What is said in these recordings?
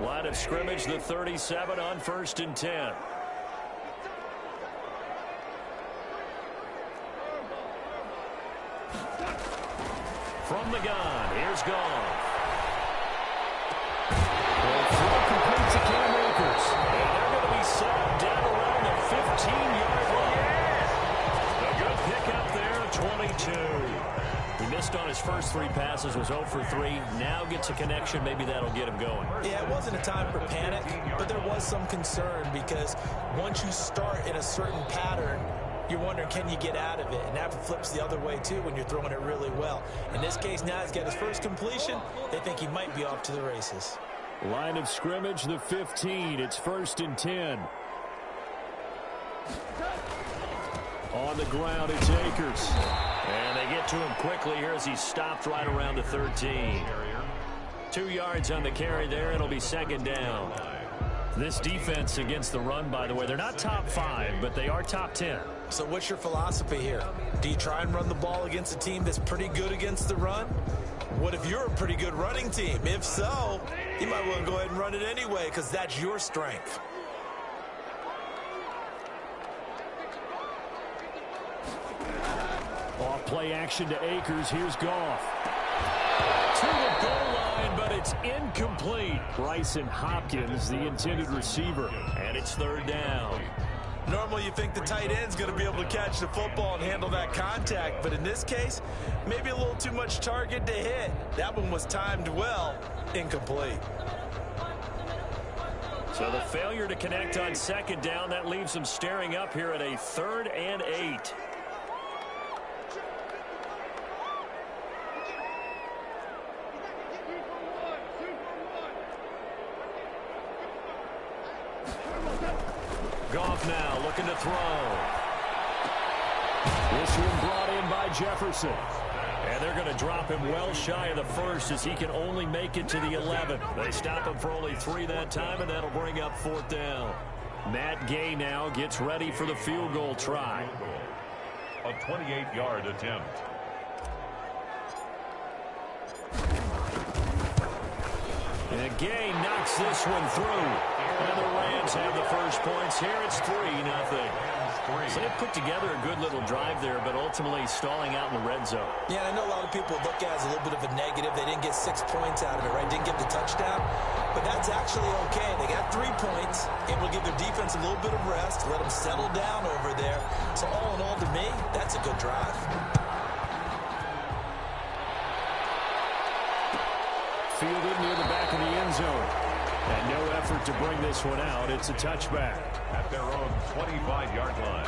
Line of scrimmage, the 37 on 1st and 10. From the gun, here's Goff. Complete to Cam Akers. And they're going to be set up down around the 15-yard line. A good pick up there at 22. He missed on his first 3 passes, was 0 for 3. Now gets a connection. Maybe that'll get him going. Yeah, it wasn't a time for panic, but there was some concern because once you start in a certain pattern, you're wondering, can you get out of it? And that flips the other way, too, when you're throwing it really well. In this case, now he's got his first completion. They think he might be off to the races. Line of scrimmage, the 15. It's 1st and 10. On the ground, it's Akers. And they get to him quickly here as he stopped right around the 13. 2 yards on the carry there. It'll be 2nd down. This defense against the run, by the way, they're not top 5, but they are top 10. So what's your philosophy here? Do you try and run the ball against a team that's pretty good against the run? What if you're a pretty good running team? If so, you might want to go ahead and run it anyway because that's your strength. Off play action to Akers. Here's Goff. To the goal line, but it's incomplete. Bryson Hopkins, the intended receiver. And it's 3rd down. Normally you think the tight end's going to be able to catch the football and handle that contact, but in this case, maybe a little too much target to hit. That one was timed well, incomplete. So the failure to connect on 2nd down, that leaves them staring up here at a 3rd and 8. Goff now looking to throw. This one brought in by Jefferson. And they're going to drop him well shy of the 1st as he can only make it to the 11. They stop him for only 3 that time, and that'll bring up 4th down. Matt Gay now gets ready for the field goal try. A 28-yard attempt. And Gay knocks this one through. And the Rams have the first points here. It's 3-0. So they put together a good little drive there, but ultimately stalling out in the red zone. Yeah, I know a lot of people look at it as a little bit of a negative. They didn't get 6 points out of it, right? Didn't get the touchdown. But that's actually okay. They got 3 points, able to give their defense a little bit of rest, let them settle down over there. So all in all, to me, that's a good drive. Fielded near the back of the end zone. And no effort to bring this one out. It's a touchback. At their own 25-yard line.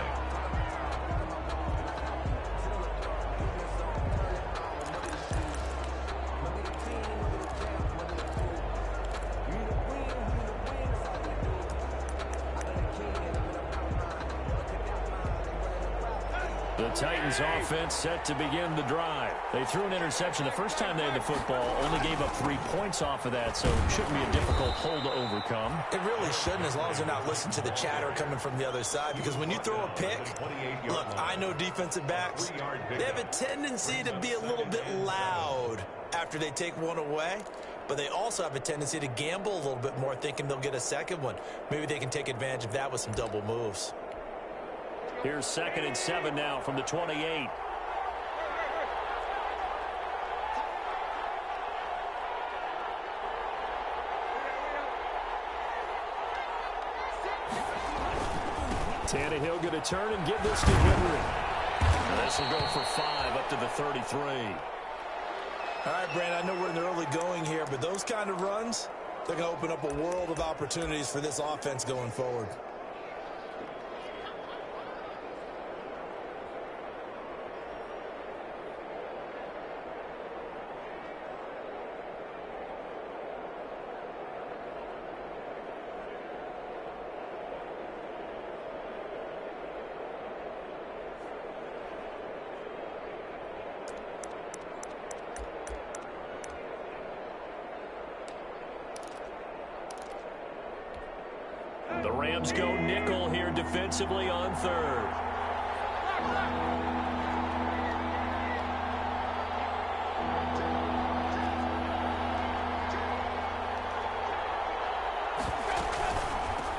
The Titans offense set to begin the drive. They threw an interception the first time they had the football, only gave up 3 points off of that, so it shouldn't be a difficult hole to overcome. It really shouldn't, as long as they're not listening to the chatter coming from the other side, because when you throw a pick, look, I know defensive backs, they have a tendency to be a little bit loud after they take one away, but they also have a tendency to gamble a little bit more, thinking they'll get a second one. Maybe they can take advantage of that with some double moves. Here's 2nd and 7 now from the 28. Tannehill going to turn and give this to Henry. This will go for 5 up to the 33. All right, Brandon, I know we're in the early going here, but those kind of runs, they're going to open up a world of opportunities for this offense going forward. The Rams go nickel here defensively on 3rd.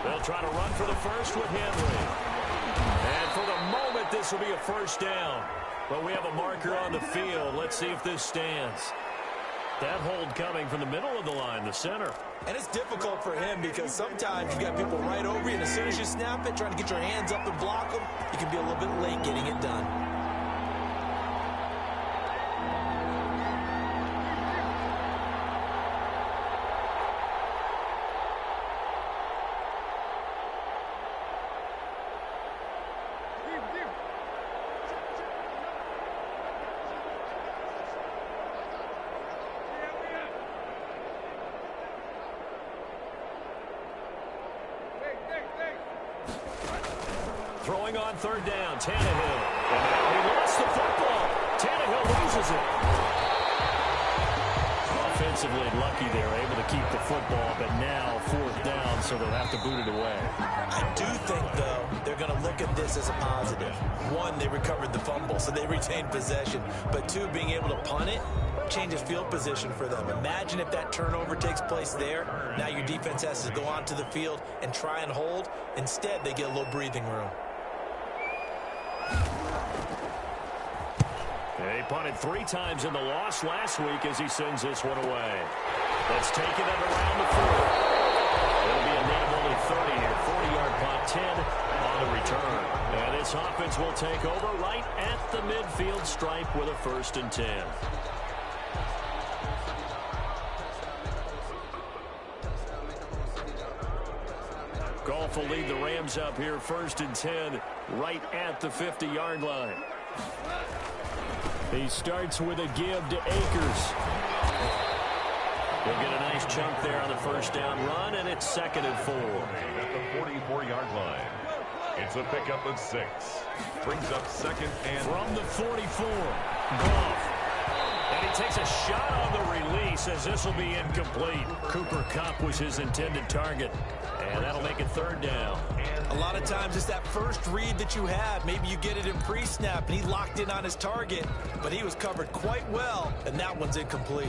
They'll try to run for the first with Henry. And for the moment, this will be a first down. But we have a marker on the field. Let's see if this stands. That hold coming from the middle of the line, the center. And it's difficult for him because sometimes you got people right over you, and as soon as you snap it, trying to get your hands up and block them, you can be a little bit late getting it done. Throwing on third down, Tannehill. And now he lost the football. Tannehill loses it. Offensively lucky they're able to keep the football, but now fourth down, so they'll have to boot it away. I do think, though, they're going to look at this as a positive. One, they recovered the fumble, so they retained possession. But two, being able to punt it changes field position for them. Imagine if that turnover takes place there. Now your defense has to go onto the field and try and hold. Instead, they get a little breathing room. He punted 3 times in the loss last week as he sends this one away. Let's take it at around the 4. It'll be a net of only 30 here. 40-yard punt, 10 on the return. And this offense will take over right at the midfield stripe with a 1st and 10. Goff will lead the Rams up here, 1st and 10, right at the 50-yard line. He starts with a give to Akers. He'll get a nice chunk there on the first down run, and it's 2nd and 4. At the 44-yard line, it's a pickup of 6. Brings up 2nd and... From the 44, Goff. And he takes a shot on the release as this will be incomplete. Cooper Kupp was his intended target. And that'll make it 3rd down. A lot of times it's that first read that you have. Maybe you get it in pre-snap, and he locked in on his target, but he was covered quite well, and that one's incomplete.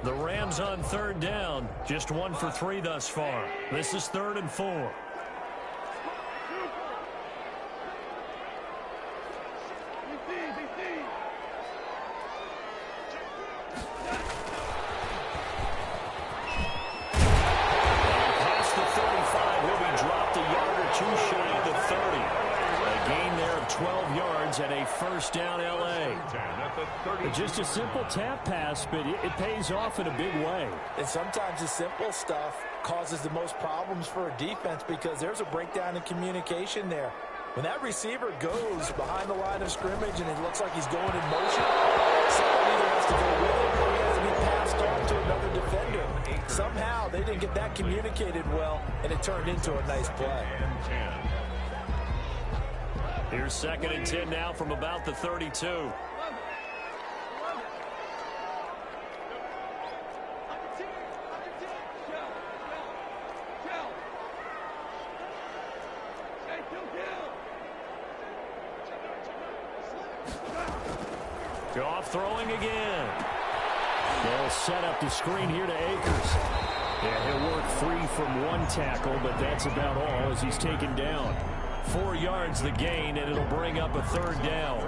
The Rams on 3rd down, just 1 for 3 thus far. This is 3rd and 4. Past the 35, will be dropped a yard or 2 shy of the 30. A gain there of 12 yards and a 1st down LA. Just a simple tap pass, but it pays off in a big way. And sometimes the simple stuff causes the most problems for a defense because there's a breakdown in communication there. When that receiver goes behind the line of scrimmage and it looks like he's going in motion, someone either has to go with him or he has to be passed on to another defender. Somehow they didn't get that communicated well, and it turned into a nice play. Here's 2nd and 10 now from about the 32. Goff throwing again. They'll set up the screen here to Akers. Yeah, he'll work 3 from 1 tackle, but that's about all as he's taken down. 4 yards the gain, and it'll bring up a 3rd down.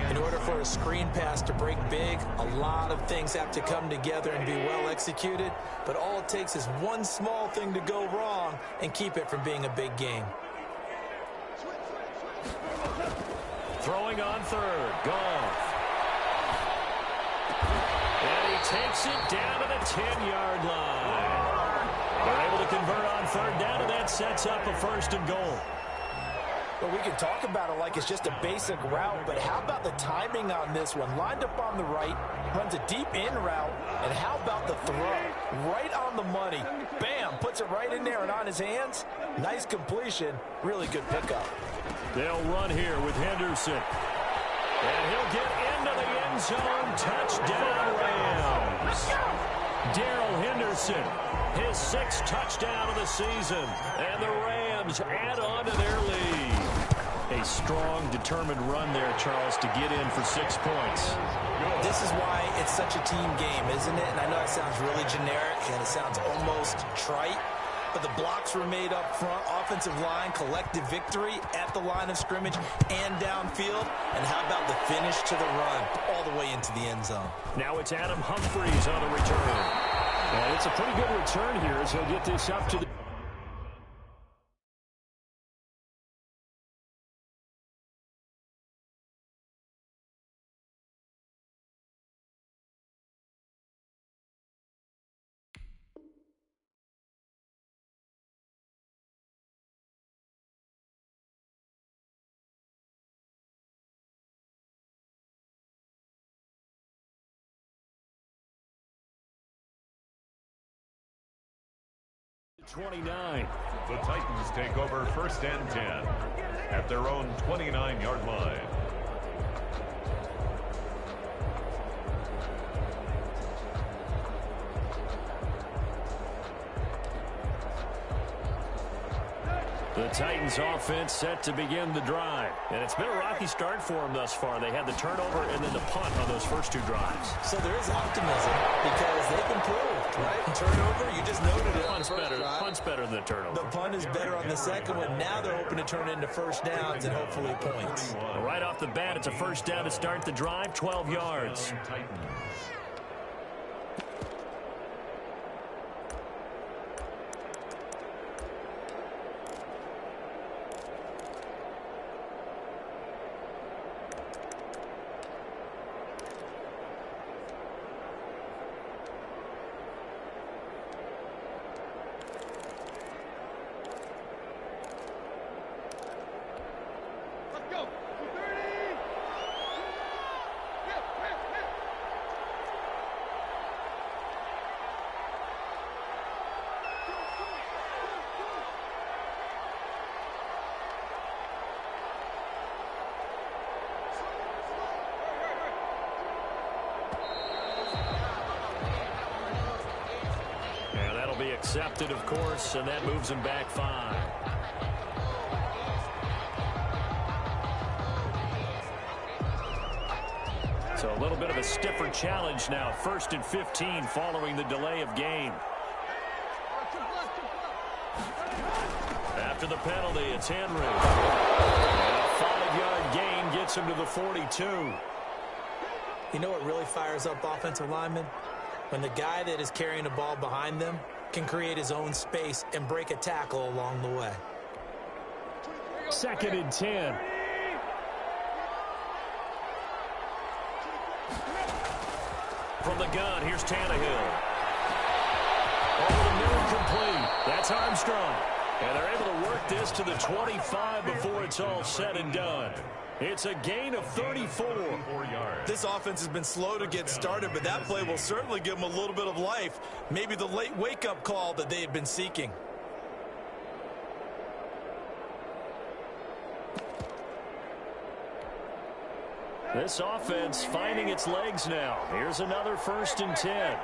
In order for a screen pass to break big, a lot of things have to come together and be well executed, but all it takes is one small thing to go wrong and keep it from being a big game. Throwing on 3rd, Goff. And he takes it down to the 10-yard line. They're able to convert on 3rd down, and that sets up a 1st and goal. Well, we can talk about it like it's just a basic route, but how about the timing on this one? Lined up on the right, runs a deep in route, and how about the throw? Right on the money. Bam, puts it right in there and on his hands. Nice completion, really good pickup. They'll run here with Henderson. And he'll get into the end zone. Touchdown, Rams. Darrell Henderson, his 6th touchdown of the season. And the Rams add on to their lead. A strong, determined run there, Charles, to get in for 6 points. This is why it's such a team game, isn't it? And I know it sounds really generic and it sounds almost trite, but the blocks were made up front, offensive line, collective victory at the line of scrimmage and downfield. And how about the finish to the run all the way into the end zone? Now it's Adam Humphries on the return. And it's a pretty good return here as he'll get this up to the... .29. The Titans take over 1st and 10 at their own 29-yard line. The Titans offense set to begin the drive. And it's been a rocky start for them thus far. They had the turnover and then the punt on those first 2 drives. So there is optimism because they've improved, right? Turnover, you just noted it. Punt's better than the turnover. The punt is better on the second one. Now they're hoping to turn it into first downs and hopefully points. Well, right off the bat, it's a first down to start the drive, 12 yards. Accepted, of course, and that moves him back 5. So a little bit of a stiffer challenge now. 1st and 15 following the delay of game. After the penalty, it's Henry. And a 5-yard gain gets him to the 42. You know what really fires up offensive linemen? When the guy that is carrying the ball behind them can create his own space and break a tackle along the way. 2nd and 10. From the gun, here's Tannehill. Over the middle, complete. That's Armstrong. And they're able to work this to the 25 before it's all said and done. It's a gain of 34. This offense has been slow to get started, but that play will certainly give them a little bit of life. Maybe the late wake-up call that they had been seeking. This offense finding its legs now. Here's another 1st and 10.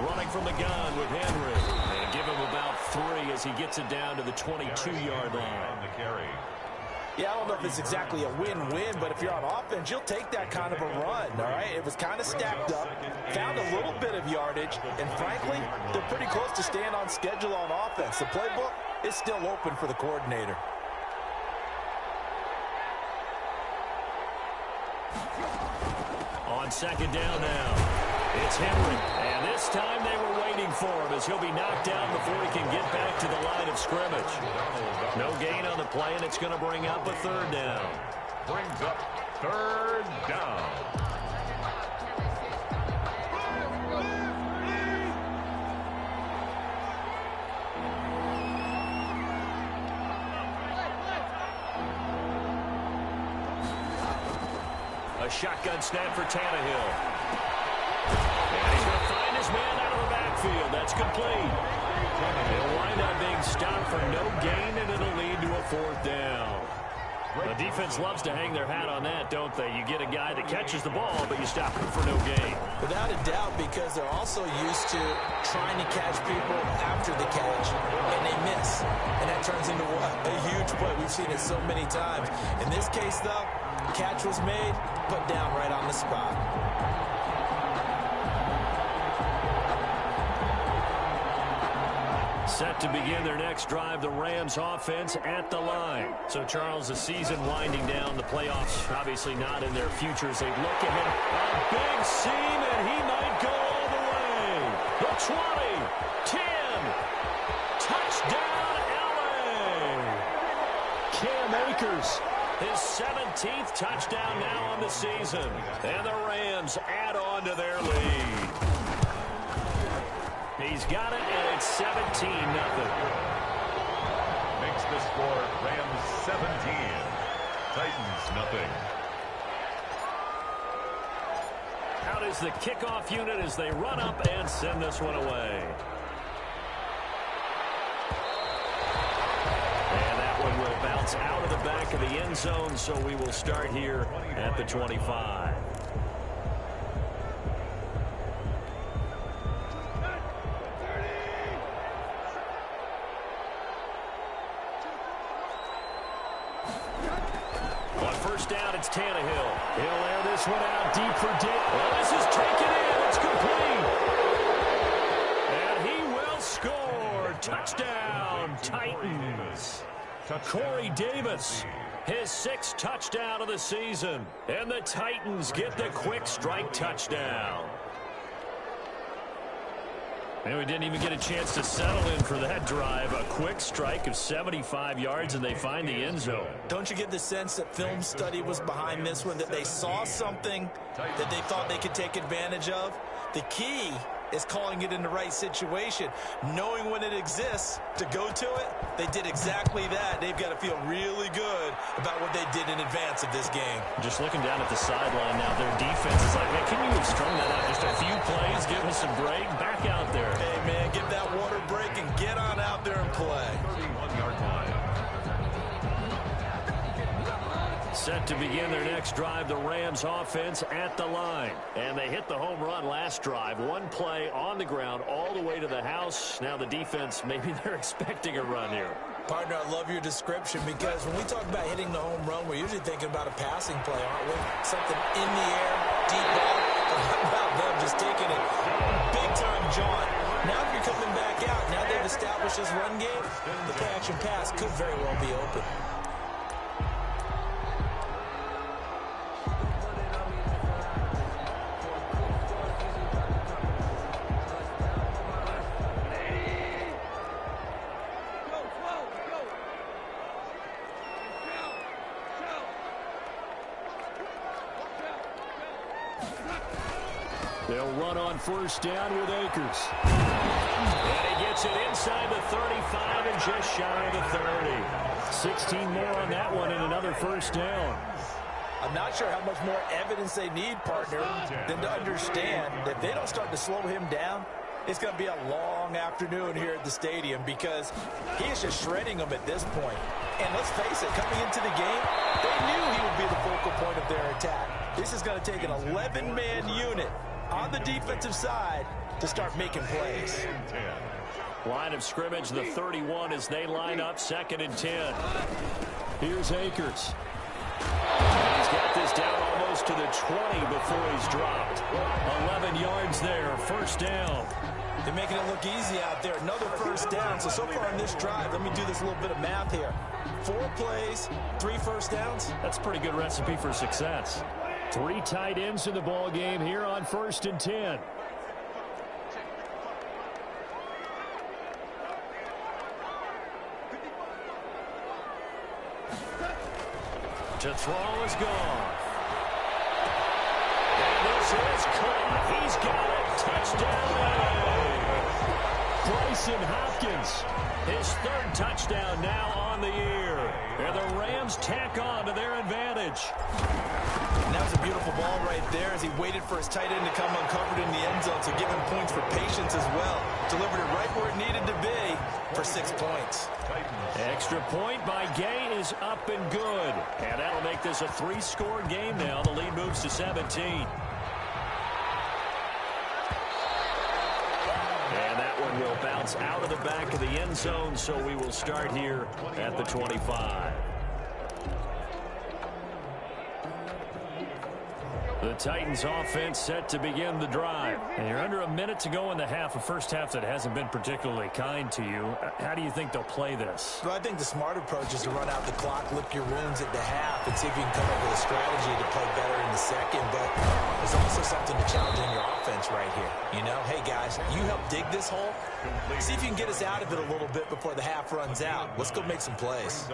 Running from the gun with Henry. And give him about 3 as he gets it down to the 22-yard line. Yeah, I don't know if it's exactly a win-win, but if you're on offense, you'll take that kind of a run, all right? It was kind of stacked up, found a little bit of yardage, and frankly, they're pretty close to staying on schedule on offense. The playbook is still open for the coordinator. On 2nd down now. It's Henry, and this time they were waiting for him as he'll be knocked down before he can get back to the line of scrimmage. No gain on the play, and it's going to bring up a 3rd down. Brings up 3rd down. A shotgun snap for Tannehill. And he's going to find his man out of the backfield. That's complete. He'll wind up being stopped for no gain, and it'll lead to a 4th down. The Defense loves to hang their hat on that, don't they? You get a guy that catches the ball, but you stop him for no gain. Without a doubt, because they're also used to trying to catch people after the catch, and they miss. And that turns into what? A huge play. We've seen it so many times. In this case, though, catch was made, put down right on the spot. Set to begin their next drive, the Rams offense at the line. So, Charles, the season winding down, the playoffs obviously not in their future as they look ahead. A big seam, and he might go all the way. The 20, 10, touchdown, LA. Cam Akers, his 17th touchdown now on the season. And the Rams add on to their lead. He's got it, and it's 17-0. Makes the score Rams 17, Titans nothing. Out is the kickoff unit as they run up and send this one away. And that one will bounce out of the back of the end zone, so we will start here at the 25. Down, it's Tannehill. He'll air this one out deep for Dick. Well, this is taken in. It's complete. And he will score. Touchdown, Titans. Corey Davis, his 6th touchdown of the season. And the Titans get the quick strike touchdown. And we didn't even get a chance to settle in for that drive. A quick strike of 75 yards, and they find the end zone. Don't you get the sense that film study was behind this one, that they saw something that they thought they could take advantage of? The key is calling it in the right situation, knowing when it exists to go to it. They did exactly that. They've got to feel really good about what they did in advance of this game. Just looking down at the sideline now, their defense is like, man, can you have strung that out just a few plays, give us a break, back out there. Hey, man, give that water break and get on out there and play. 31-yard line. Set to begin their next drive, the Rams offense at the line. And they hit the home run last drive. One play on the ground all the way to the house. Now the defense, maybe they're expecting a run here. Partner, I love your description because when we talk about hitting the home run, we're usually thinking about a passing play, aren't we? Something in the air, deep ball. How about them just taking it big-time jaunt? Now if you're coming back out, now they've established this run game, the play-action pass could very well be open. They'll run on first down with Akers. And he gets it inside the 35 and just shy of the 30. 16 more on that one and another first down. I'm not sure how much more evidence they need, partner, than to understand that if they don't start to slow him down, it's going to be a long afternoon here at the stadium because he is just shredding them at this point. And let's face it, coming into the game, they knew he would be the focal point of their attack. This is going to take an 11-man unit on the defensive side to start making plays. Line of scrimmage, the 31 as they line up, 2nd and 10. Here's Akers. He's got this down almost to the 20 before he's dropped. 11 yards there, first down. They're making it look easy out there. Another first down. So far on this drive, let me do this little bit of math here. 4 plays, 3 first downs. That's a pretty good recipe for success. 3 tight ends in the ball game here on 1st and 10. To throw is gone. And this is caught. He's got it. Touchdown. Bryson Hopkins His third touchdown now on the year. And the Rams tack on to their advantage. And that was a beautiful ball right there as he waited for his tight end to come uncovered in the end zone, so give him points for patience as well. Delivered it right where it needed to be for 6 points. Extra point by Gay is up and good. And that'll make this a 3-score game now. The lead moves to 17. And that one will bounce out of the back of the end zone, so we will start here at the 25. The Titans offense set to begin the drive. And you're under a minute to go in the half, a first half that hasn't been particularly kind to you. How do you think they'll play this? Well, I think the smart approach is to run out the clock, lick your wounds at the half, and see if you can come up with a strategy to play better in the second. But there's also something to challenging your offense right here. You know, hey, guys, you help dig this hole. See if you can get us out of it a little bit before the half runs out. Let's go make some plays.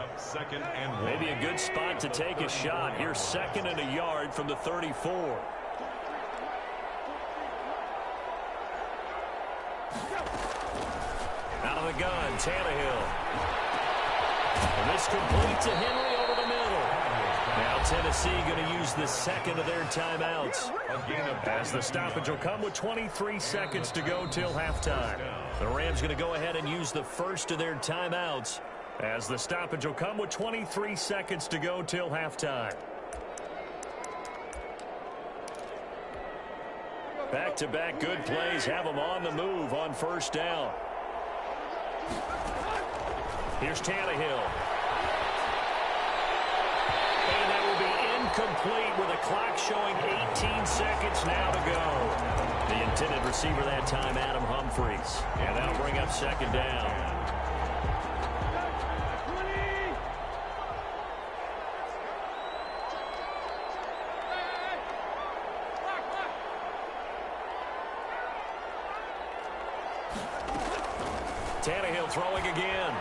Maybe a good spot to take a shot. Here's 2nd and a yard from the 34. Out of the gun, Tannehill. And this complete to Henry over the middle. Now Tennessee going to use the second of their timeouts. As the stoppage will come with 23 seconds to go till halftime. The Rams going to go ahead and use the first of their timeouts. As the stoppage will come with 23 seconds to go till halftime. Back-to-back good plays have them on the move on first down. Here's Tannehill. And that will be incomplete with a clock showing 18 seconds now to go. The intended receiver that time, Adam Humphries. And that'll bring up 2nd down. Tannehill throwing again.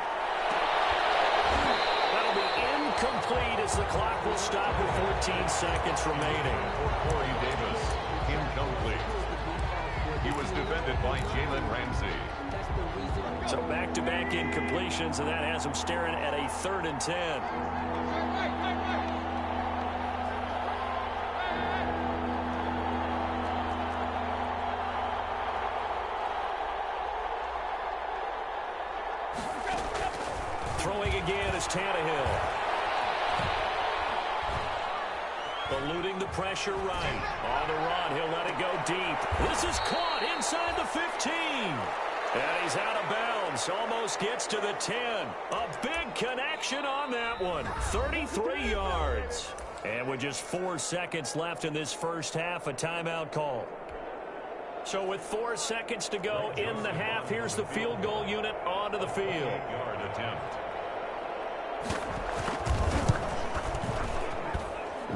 That'll be incomplete as the clock will stop with 14 seconds remaining. Corey Davis, incomplete. He was defended by Jalen Ramsey. So back-to-back incompletions, and that has him staring at a 3rd and 10. Throwing again is Tannehill. Eluding the pressure right. On the run, he'll let it go deep. This is caught inside the 15. And he's out of bounds. Almost gets to the 10. A big connection on that one. 33 yards. And with just 4 seconds left in this first half, a timeout call. So with 4 seconds to go in the half, here's the field goal unit onto the field. 8-yard attempt.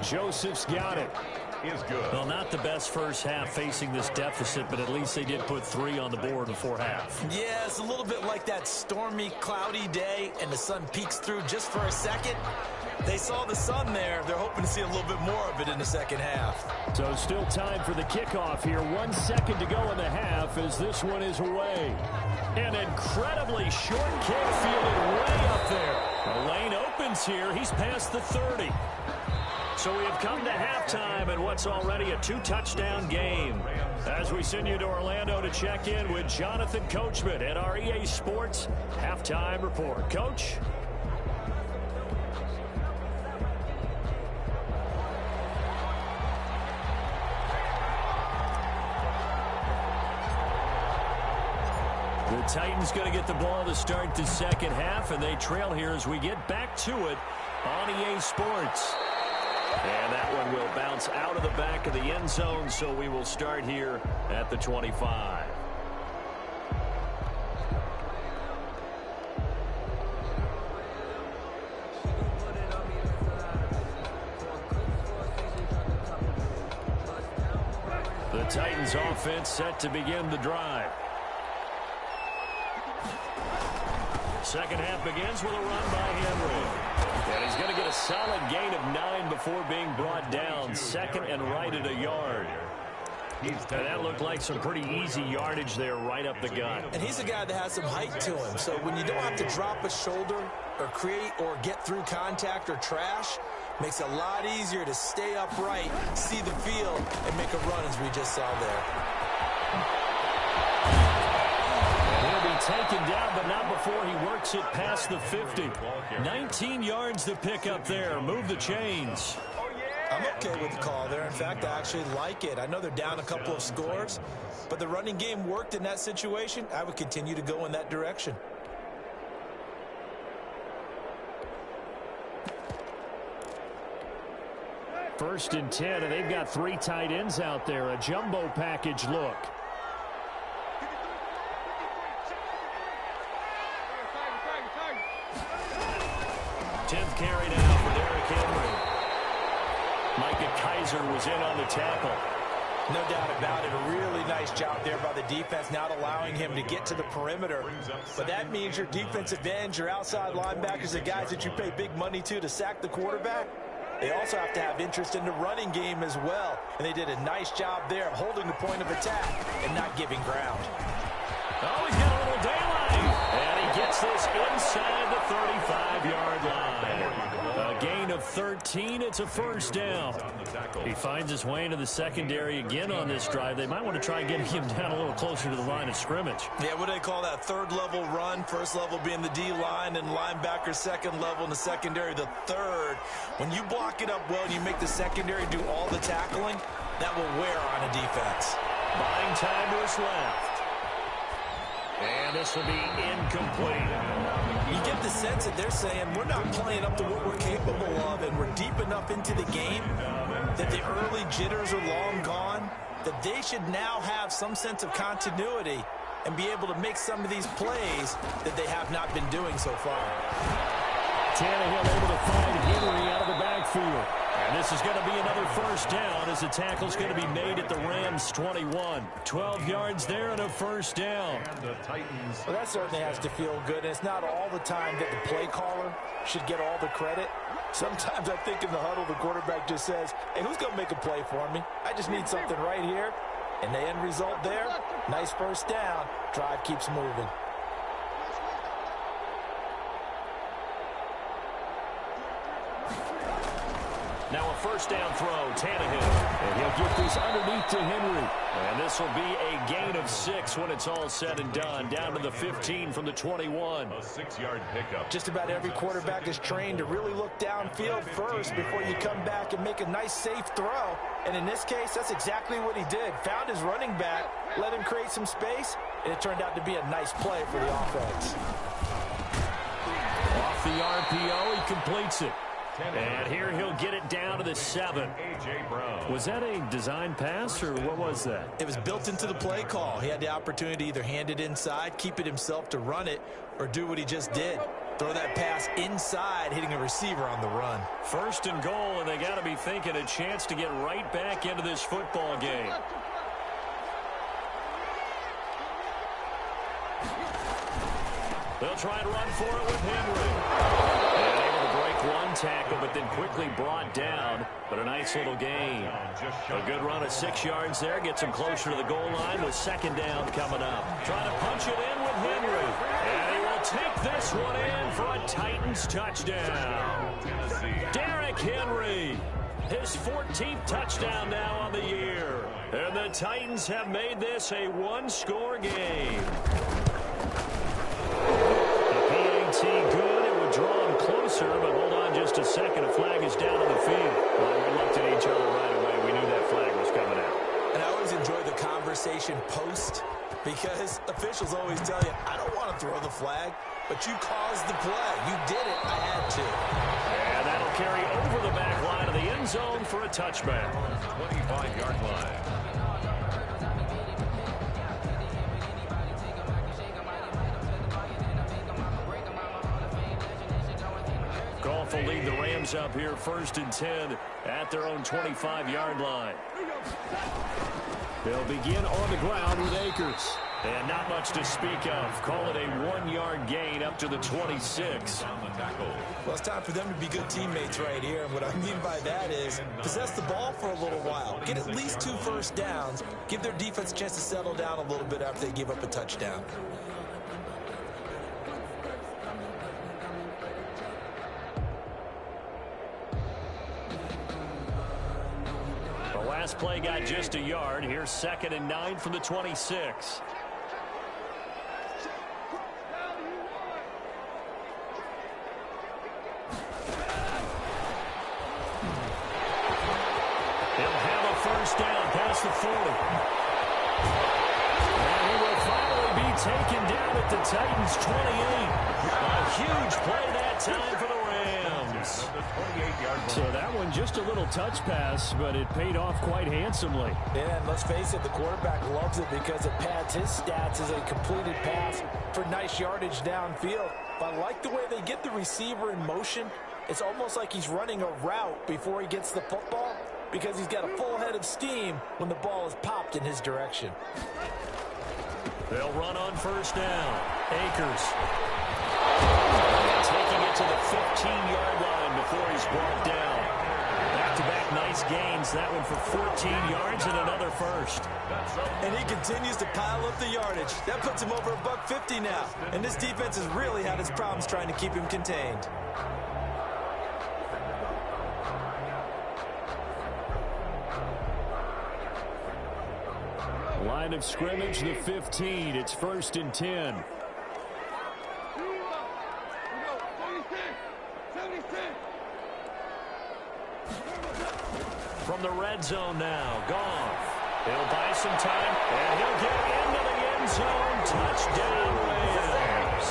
Joseph's got it. Is good. Well, not the best first half facing this deficit, but at least they did put 3 on the board before half. Yeah, it's a little bit like that stormy, cloudy day, and the sun peeks through just for a second. They saw the sun there. They're hoping to see a little bit more of it in the second half. So still time for the kickoff here. 1 second to go in the half as this one is away. An incredibly short kick fielded way up there. The lane opens here. He's past the 30. So we have come to halftime in what's already a 2-touchdown game. As we send you to Orlando to check in with Jonathan Coachman at our EA Sports Halftime Report. Coach? The Titans going to get the ball to start the second half, and they trail here as we get back to it on EA Sports. And that one will bounce out of the back of the end zone, so we will start here at the 25. The Titans offense set to begin the drive. Second half begins with a run by Henry. And he's going to get a solid gain of 9 before being brought down. 2nd and right at a yard. And that looked like some pretty easy yardage there right up the gut. And he's a guy that has some height to him. So when you don't have to drop a shoulder or create or get through contact or trash, makes it a lot easier to stay upright, see the field, and make a run as we just saw there. And he'll be taken down, but not before he works it past the 50. 19 yards to pick up there. Move the chains. I'm okay with the call there. In fact, I actually like it. I know they're down a couple of scores, but the running game worked in that situation. I would continue to go in that direction. First and 10, and they've got 3 tight ends out there. A jumbo package look. Tenth carry now for Derrick Henry. Micah Kaiser was in on the tackle. No doubt about it. A really nice job there by the defense, not allowing him to get to the perimeter. But that means your defensive ends, your outside linebackers, the guys that you pay big money to sack the quarterback, they also have to have interest in the running game as well. And they did a nice job there of holding the point of attack and not giving ground. Oh, he's got a little daylight. And he gets this inside the 35-yard line. A gain of 13. It's a first down. He finds his way into the secondary again on this drive. They might want to try getting him down a little closer to the line of scrimmage. Yeah, what do they call that? Third level run. First level being the D-line and linebacker, second level in the secondary, the third. When you block it up well and you make the secondary do all the tackling, that will wear on a defense. Buying time to his left. And this will be incomplete. You get the sense that they're saying we're not playing up to what we're capable of, and we're deep enough into the game that the early jitters are long gone, that they should now have some sense of continuity and be able to make some of these plays that they have not been doing so far. Tannehill able to find Henry out of the backfield. And this is going to be another first down as the tackle's going to be made at the Rams' 21. 12 yards there and a first down. Well, that certainly has to feel good. And it's not all the time that the play caller should get all the credit. Sometimes I think in the huddle, the quarterback just says, hey, who's going to make a play for me? I just need something right here. And the end result there, nice first down. Drive keeps moving. Now a first down throw, Tannehill. And he'll get this underneath to Henry. And this will be a gain of 6 when it's all said and done. Down to the 15 from the 21. A 6-yard pickup. Just about every quarterback is trained to really look downfield first before you come back and make a nice, safe throw. And in this case, that's exactly what he did. Found his running back, let him create some space, and it turned out to be a nice play for the offense. Off the RPO, he completes it. And here he'll get it down to the 7. Was that a design pass, or what was that? It was built into the play call. He had the opportunity to either hand it inside, keep it himself to run it, or do what he just did. Throw that pass inside, hitting a receiver on the run. First and goal, and they got to be thinking a chance to get right back into this football game. They'll try and run for it with Henry. And able to break one tackle, but then quickly brought down. But a nice little gain. A good run of 6 yards there. Gets him closer to the goal line with second down coming up. Trying to punch it in with Henry. And he will take this one in for a Titans touchdown. Derrick Henry. His 14th touchdown now on the year. And the Titans have made this a one-score game. Good. It would draw him closer, but hold on just a second. A flag is down on the field. Well, we looked at each other right away. We knew that flag was coming out. And I always enjoy the conversation post because officials always tell you, I don't want to throw the flag, but you caused the play. You did it. I had to. And that'll carry over the back line of the end zone for a touchback. 25-yard line. Goff will lead the Rams up here first and 10 at their own 25-yard line. They'll begin on the ground with Akers. And not much to speak of. Call it a 1-yard gain up to the 26. Well, it's time for them to be good teammates right here. And what I mean by that is possess the ball for a little while. Get at least 2 first downs. Give their defense a chance to settle down a little bit after they give up a touchdown. The last play got just a yard. Here's 2nd and 9 from the 26. First down past the 40. And he will finally be taken down at the Titans' 28. A huge play that time for the Rams. So that one just a little touch pass, but it paid off quite handsomely. Yeah, and let's face it, the quarterback loves it because it pads his stats as a completed pass for nice yardage downfield. But I like the way they get the receiver in motion. It's almost like he's running a route before he gets the football, because he's got a full head of steam when the ball is popped in his direction. They'll run on first down. Akers. Taking it to the 15-yard line before he's brought down. Back-to-back nice gains. That one for 14 yards and another first. And he continues to pile up the yardage. That puts him over $150 now. And this defense has really had its problems trying to keep him contained. Line of scrimmage, the 15. It's 1st and 10. From the red zone now, Goff. He'll buy some time, and he'll get into the end zone. Touchdown, Rams.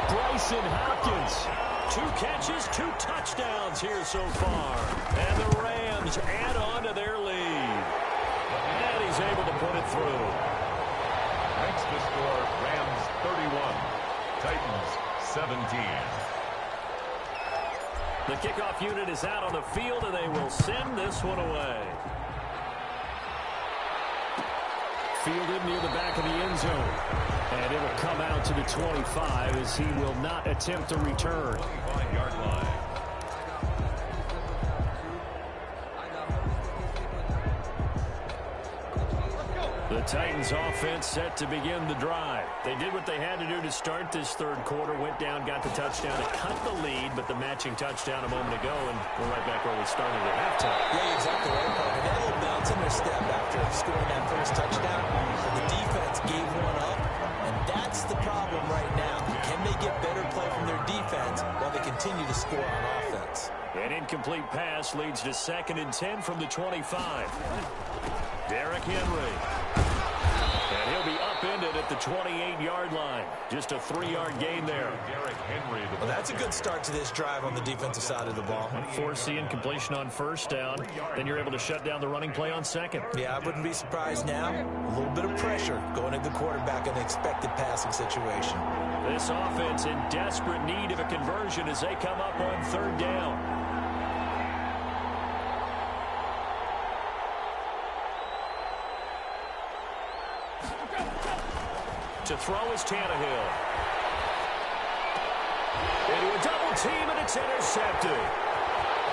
Bryson Hopkins. 2 catches, 2 touchdowns here so far. And the Rams add on to their lead. And he's able to put it through. Next to score, Rams 31, Titans 17. The kickoff unit is out on the field, and they will send this one away. Fielded near the back of the end zone. And it will come out to the 25 as he will not attempt to return. 25-yard line. The Titans offense set to begin the drive. They did what they had to do to start this third quarter. Went down, got the touchdown to cut the lead, but the matching touchdown a moment ago, and we're right back where we started at halftime. Yeah, exactly right, Parker. They had a little bounce in their step after scoring that first touchdown. The defense gave one up, and that's the problem right now. Can they get better play from their defense while they continue to score on offense? An incomplete pass leads to 2nd and 10 from the 25. Derrick Henry. And he'll be upended at the 28-yard line. Just a 3-yard gain there. Derrick Henry. Well, that's a good start to this drive on the defensive side of the ball. Force the incompletion on first down. Then you're able to shut down the running play on second. Yeah, I wouldn't be surprised now. A little bit of pressure going at the quarterback in an expected passing situation. This offense in desperate need of a conversion as they come up on 3rd down. To throw is Tannehill. Into a double team, and it's intercepted.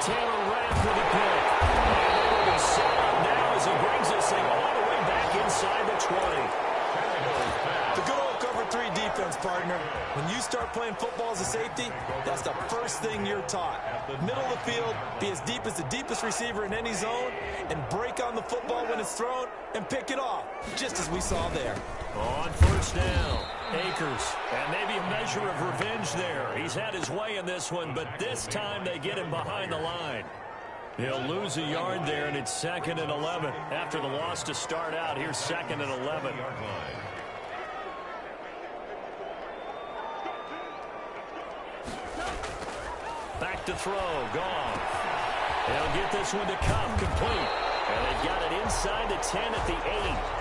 Taylor Rapp with a pick. And they will be set up now as he brings this thing all the way back inside the 20. The good old cover 3 defense, partner. When you start playing football as a safety, that's the first thing you're taught. Middle of the field, be as deep as the deepest receiver in any zone, and break on the football when it's thrown and pick it off, just as we saw there. On first down, Akers. And maybe a measure of revenge there. He's had his way in this one, but this time they get him behind the line. He'll lose a yard there, and it's 2nd and 11. After the loss to start out, here's 2nd and 11. Back to throw, Goff. They'll get this one to Cup, complete. And they've got it inside the 10 at the 8.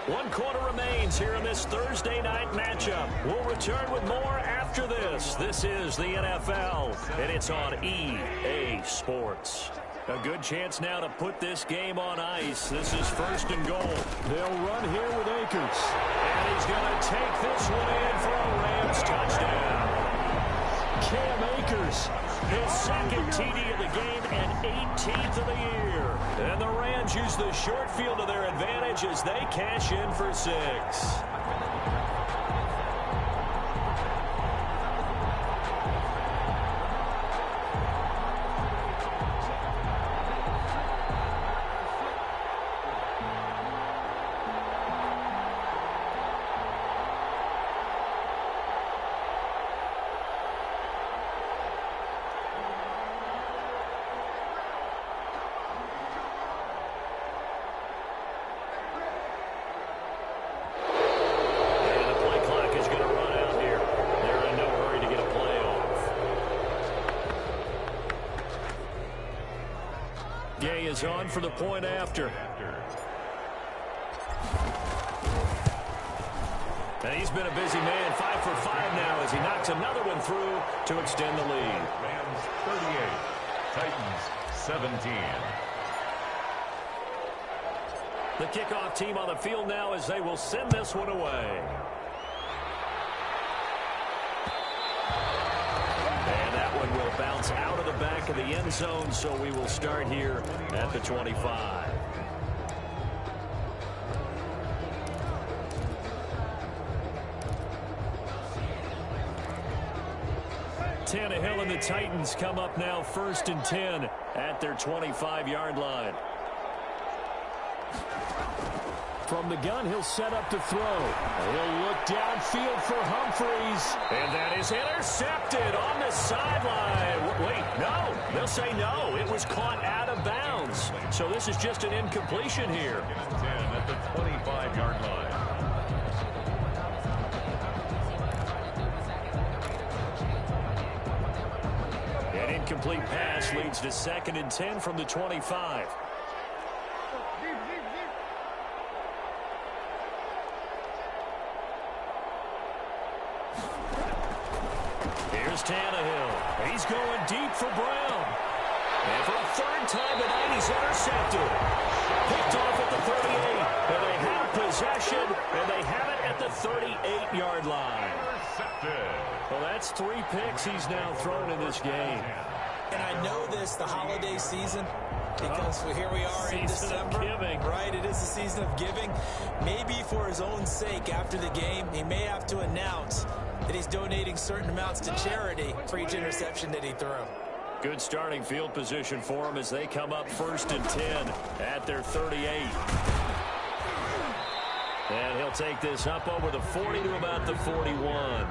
1 quarter remains here in this Thursday night matchup. We'll return with more after this. This is the NFL, and it's on EA Sports. A good chance now to put this game on ice. This is 1st and goal. They'll run here with Akers. And he's going to take this one in for a Rams touchdown. Cam Akers, his 2nd TD of the game and 18th of the year. And the Rams use the short field to their advantage as they cash in for 6. Gay is on for the point after. And he's been a busy man, 5 for 5 now as he knocks another one through to extend the lead. Rams 38, Titans 17. The kickoff team on the field now as they will send this one away. And that one will bounce out of the back of the end zone, so we will start here at the 25. Tannehill and the Titans come up now 1st and 10 at their 25-yard line. From the gun, he'll set up to throw. He'll look downfield for Humphreys. And that is intercepted on the sideline. Wait, no. They'll say no. It was caught out of bounds. So this is just an incompletion here. 10 at the 25-yard line. An incomplete pass leads to 2nd and 10 from the 25. Here's Tannehill. He's going deep for Brown. And for a 3rd time tonight, he's intercepted. Picked off at the 38. And they have possession, and they have it at the 38-yard line. Well, that's 3 picks he's now thrown in this game. And I know this, the holiday season, because here we are in December. Right, it is the season of giving. Maybe for his own sake after the game, he may have to announce that he's donating certain amounts to charity for each interception that he threw. Good starting field position for him as they come up 1st and 10 at their 38. And he'll take this up over the 40 to about the 41.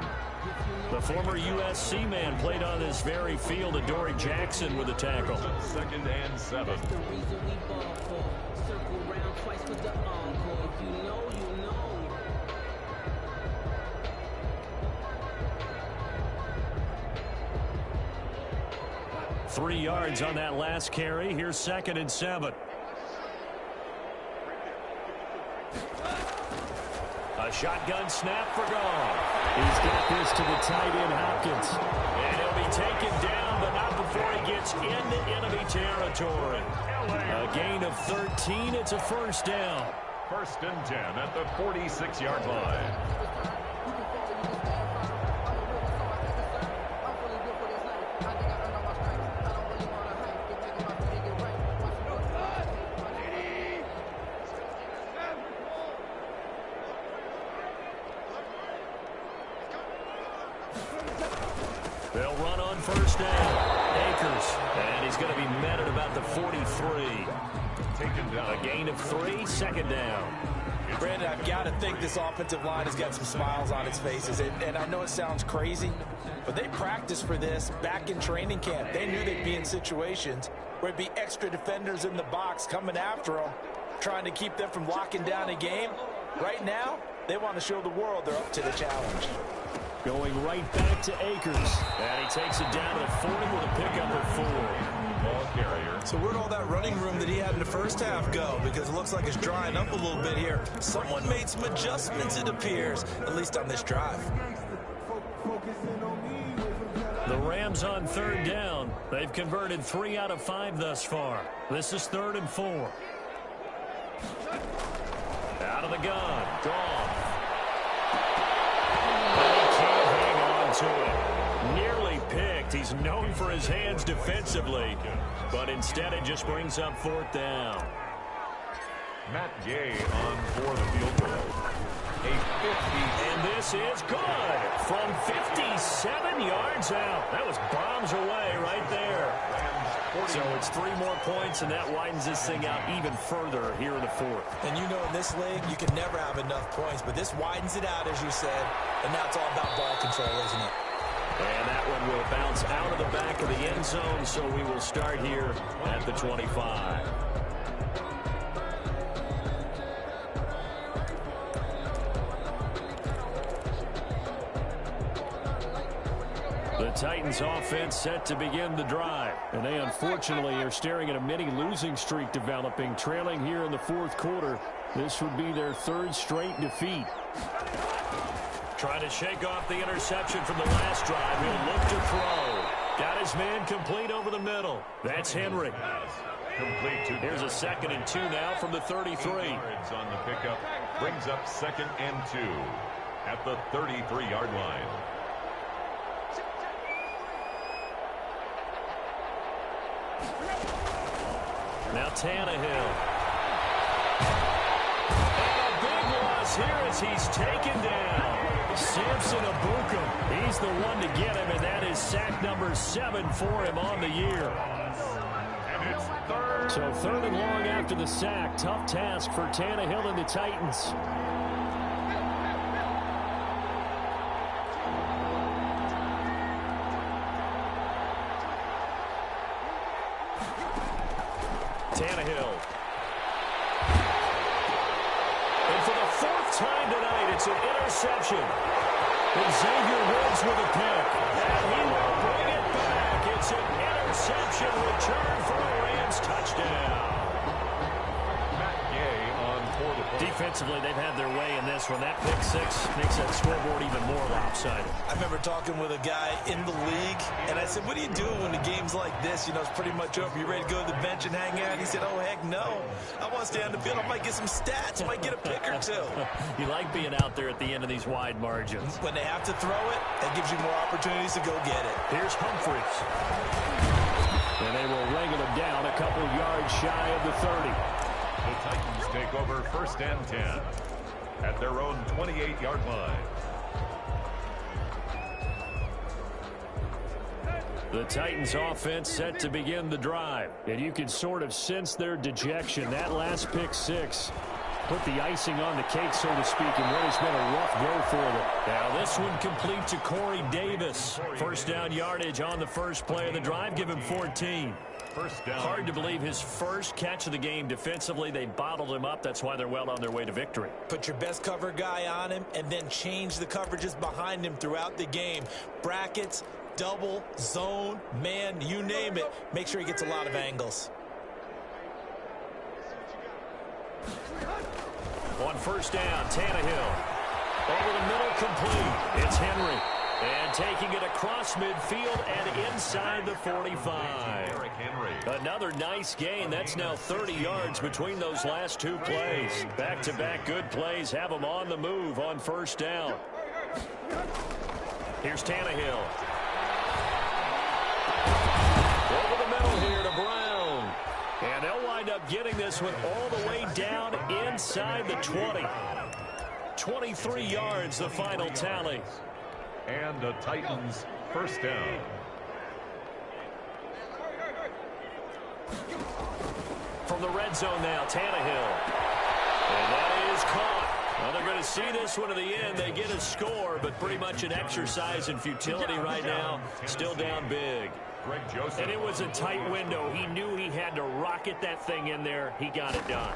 The former USC man played on this very field, Adoree Jackson with a tackle. 2nd and 7. 3 yards on that last carry. Here's 2nd and 7. A shotgun snap for Goff. He's got this to the tight end, Hopkins. And he'll be taken down, but not before he gets into enemy territory. A gain of 13. It's a 1st down. 1st and 10 at the 46-yard line. They'll run on 1st down. Akers. And he's going to be met at about the 43. Taken down. A gain of 3, 2nd down. Brandon, I've got to think this offensive line has got some smiles on its faces. And I know it sounds crazy, but they practiced for this back in training camp. They knew they'd be in situations where it'd be extra defenders in the box coming after them, trying to keep them from locking down a game. Right now, they want to show the world they're up to the challenge. Going right back to Akers. And he takes it down to the 40 with a pickup of 4. Ball carrier. So where'd all that running room that he had in the first half go? Because it looks like it's drying up a little bit here. Someone made some adjustments, it appears, at least on this drive. The Rams on third down. They've converted 3 out of 5 thus far. This is 3rd and 4. Out of the gun. Gone. And he can't hang on to it. Nearly picked. He's known for his hands defensively. But instead it just brings up 4th down. Matt Gay on for the field goal. A 50. And this is good. From 57 yards out. That was bombs away right there. So it's 3 more points, and that widens this thing out even further here in the 4th. And you know in this league, you can never have enough points, but this widens it out, as you said, and now it's all about ball control, isn't it? And that one will bounce out of the back of the end zone, so we will start here at the 25. The Titans offense set to begin the drive. And they unfortunately are staring at a mini losing streak developing, trailing here in the 4th quarter. This would be their 3rd straight defeat. Trying to shake off the interception from the last drive. He'll look to throw. Got his man complete over the middle. That's Henry. Here's a 2nd and 2 now from the 33. Yards on the pickup. Brings up 2nd and 2 at the 33-yard line. Now Tannehill. And a big loss here as he's taken down. Samson Abuka. He's the one to get him, and that is sack number 7 for him on the year. And it's 3rd. So 3rd and long after the sack. Tough task for Tannehill and the Titans. Tannehill. And for the 4th time tonight, it's an interception. And Xavier Woods with a pick. And he will bring it back. It's an interception return for a Rams touchdown. Matt Gay on for the play. Defensively, they've had their way in this one. That pick 6 makes that scoreboard even more lopsided. I remember talking with a guy in the league, and I said, what do you do when the game's like this? You know, it's pretty much over. You ready to go to the bench and hang out? He said, oh, heck no. I want to stay on the field. I might get some stats. I might get a pick or 2. You like being out there at the end of these wide margins. When they have to throw it, that gives you more opportunities to go get it. Here's Humphries. And they will wrangle him down a couple yards shy of the 30. The Titans take over 1st and 10 at their own 28-yard line. The Titans offense set to begin the drive. And you can sort of sense their dejection. That last pick 6 put the icing on the cake, so to speak, in what has been a rough go for them. Now this one complete to Corey Davis. 1st down yardage on the first play of the drive. Give him 14. 1st down. Hard to believe his first catch of the game. Defensively, they bottled him up. That's why they're well on their way to victory. Put your best cover guy on him and then change the coverages behind him throughout the game. Brackets, double, zone, man, you name it. Make sure he gets a lot of angles. On 1st down, Tannehill. Over the middle, complete. It's Henry. And taking it across midfield and inside the 45. Another nice gain. That's now 30 yards between those last 2 plays. Back-to-back good plays have them on the move on 1st down. Here's Tannehill. Over the middle here to Brown. And they'll wind up getting this one all the way down inside the 20. 23 yards, the final tally. And the Titans 1st down. From the red zone now, Tannehill. And that is caught. Well, they're going to see this one to the end. They get a score, but pretty much an exercise in futility right now. Still down big. Greg Joseph. And it was a tight window. He knew he had to rocket that thing in there. He got it done.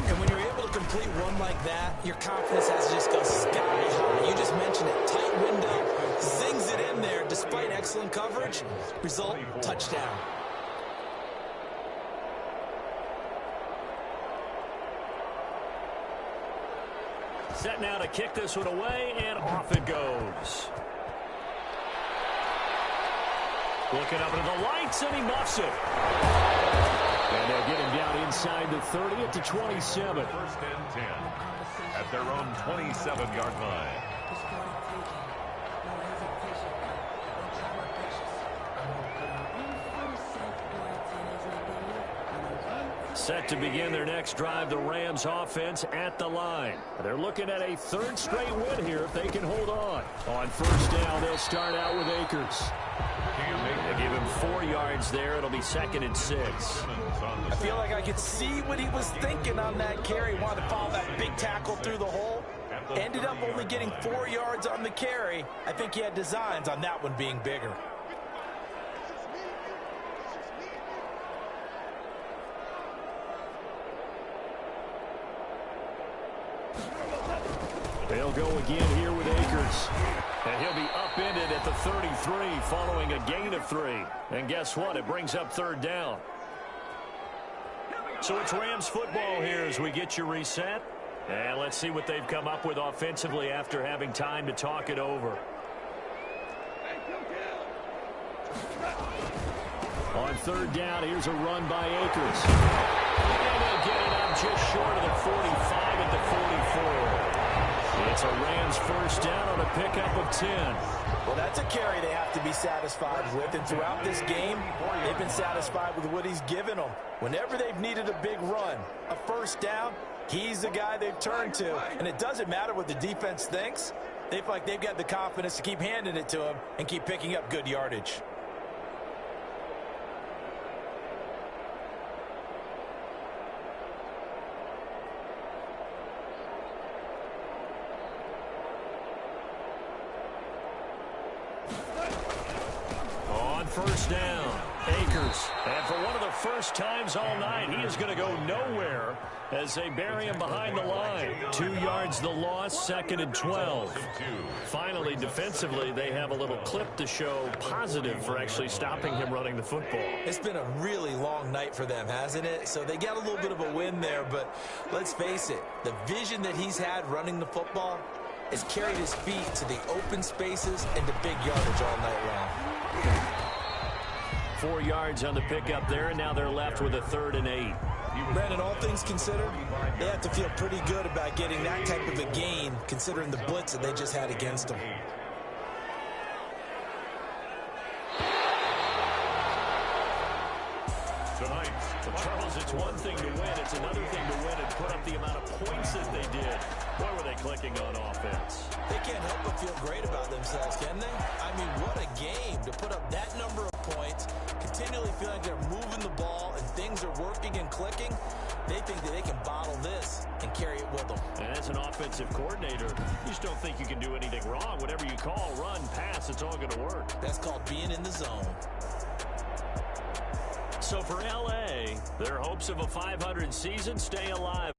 And when you're able to complete one like that, your confidence has to just go sky high. You just mentioned it. Tight window, zings it in there despite excellent coverage. Result, touchdown. Set now to kick this one away, and off it goes. Looking up into the lights, and he muffs it. And they'll get him down inside the 30 at the 27. First and 10 at their own 27-yard line. Set to begin their next drive, the Rams offense at the line. They're looking at a third straight win here if they can hold on. On first down, they'll start out with Akers. They give him 4 yards there. It'll be 2nd and 6. I feel like I could see what he was thinking on that carry. Wanted to follow that big tackle through the hole. Ended up only getting 4 yards on the carry. I think he had designs on that one being bigger. They'll go again here with Akers. And he'll be upended at the 33 following a gain of 3. And guess what? It brings up 3rd down. So it's Rams football here as we get you reset. And let's see what they've come up with offensively after having time to talk it over. On 3rd down, here's a run by Akers. And they'll get it up just short of the 45 at the 44. It's a Rams first down on a pickup of 10. Well, that's a carry they have to be satisfied with. And throughout this game, they've been satisfied with what he's given them. Whenever they've needed a big run, a first down, he's the guy they've turned to. And it doesn't matter what the defense thinks. They feel like they've got the confidence to keep handing it to him and keep picking up good yardage. First down, Akers. And for one of the first times all night, he is going to go nowhere as they bury him behind the line. 2 yards the loss, 2nd and 12. Finally, defensively, they have a little clip to show positive for actually stopping him running the football. It's been a really long night for them, hasn't it? So they got a little bit of a win there, but let's face it, the vision that he's had running the football has carried his feet to the open spaces and to big yardage all night long. 4 yards on the pickup there, and now they're left with a 3rd and 8. Brandon, all things considered, they have to feel pretty good about getting that type of a gain, considering the blitz that they just had against them. Tonight, Charles, it's one thing to win. It's another thing to win and put up the amount of points that they did. Boy, were they clicking on offense. They can't help but feel great about themselves, can they? I mean, what a game to put up that number of points, continually feeling like they're moving the ball and things are working and clicking. They think that they can bottle this and carry it with them. And as an offensive coordinator, you just don't think you can do anything wrong. Whatever you call, run, pass, it's all going to work. That's called being in the zone. So for L.A., their hopes of a 500 season stay alive.